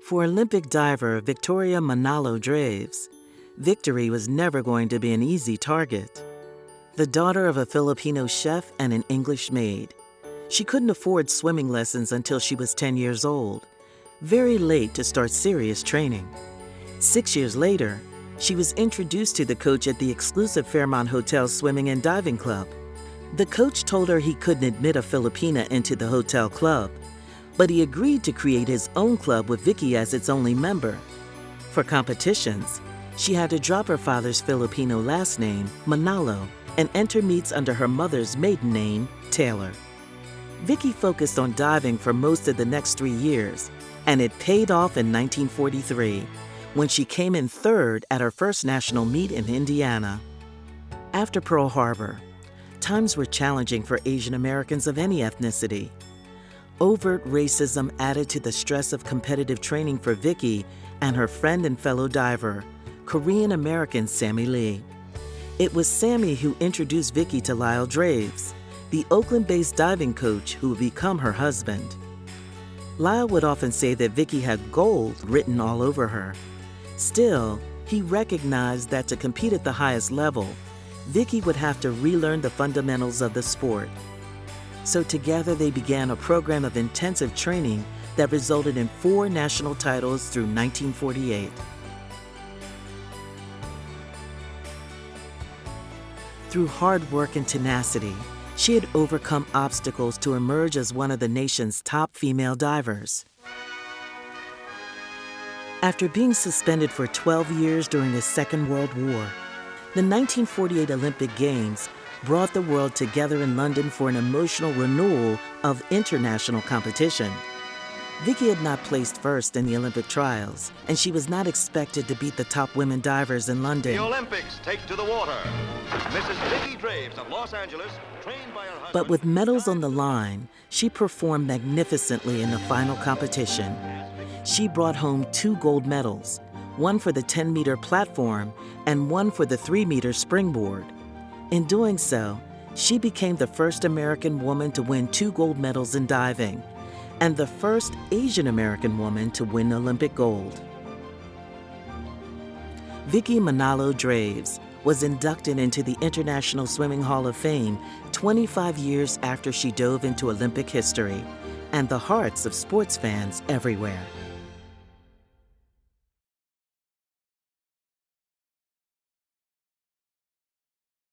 For Olympic diver Vicki Manalo Draves, victory was never going to be an easy target. The daughter of a Filipino chef and an English maid, she couldn't afford swimming lessons until she was 10 years old, very late to start serious training. 6 years later, she was introduced to the coach at the exclusive Fairmont Hotel Swimming and Diving Club. The coach told her he couldn't admit a Filipina into the hotel club, but he agreed to create his own club with Vicki as its only member. For competitions, she had to drop her father's Filipino last name, Manalo, and enter meets under her mother's maiden name, Taylor. Vicki focused on diving for most of the next 3 years, and it paid off in 1943, when she came in third at her first national meet in Indiana. After Pearl Harbor, times were challenging for Asian Americans of any ethnicity. Overt racism added to the stress of competitive training for Vicki and her friend and fellow diver, Korean-American Sammy Lee. It was Sammy who introduced Vicki to Lyle Draves, the Oakland-based diving coach who would become her husband. Lyle would often say that Vicki had gold written all over her. Still, he recognized that to compete at the highest level, Vicki would have to relearn the fundamentals of the sport. So together they began a program of intensive training that resulted in 4 national titles through 1948. Through hard work and tenacity, she had overcome obstacles to emerge as one of the nation's top female divers. After being suspended for 12 years during the Second World War, the 1948 Olympic Games brought the world together in London for an emotional renewal of international competition. Vicki had not placed first in the Olympic trials, and she was not expected to beat the top women divers in London. The Olympics take to the water. Mrs. Vicki Draves of Los Angeles, trained by her husband. But with medals on the line, she performed magnificently in the final competition. She brought home 2 gold medals, one for the 10-meter platform and one for the 3-meter springboard. In doing so, she became the first American woman to win 2 gold medals in diving, and the first Asian American woman to win Olympic gold. Vicki Manalo Draves was inducted into the International Swimming Hall of Fame 25 years after she dove into Olympic history and the hearts of sports fans everywhere.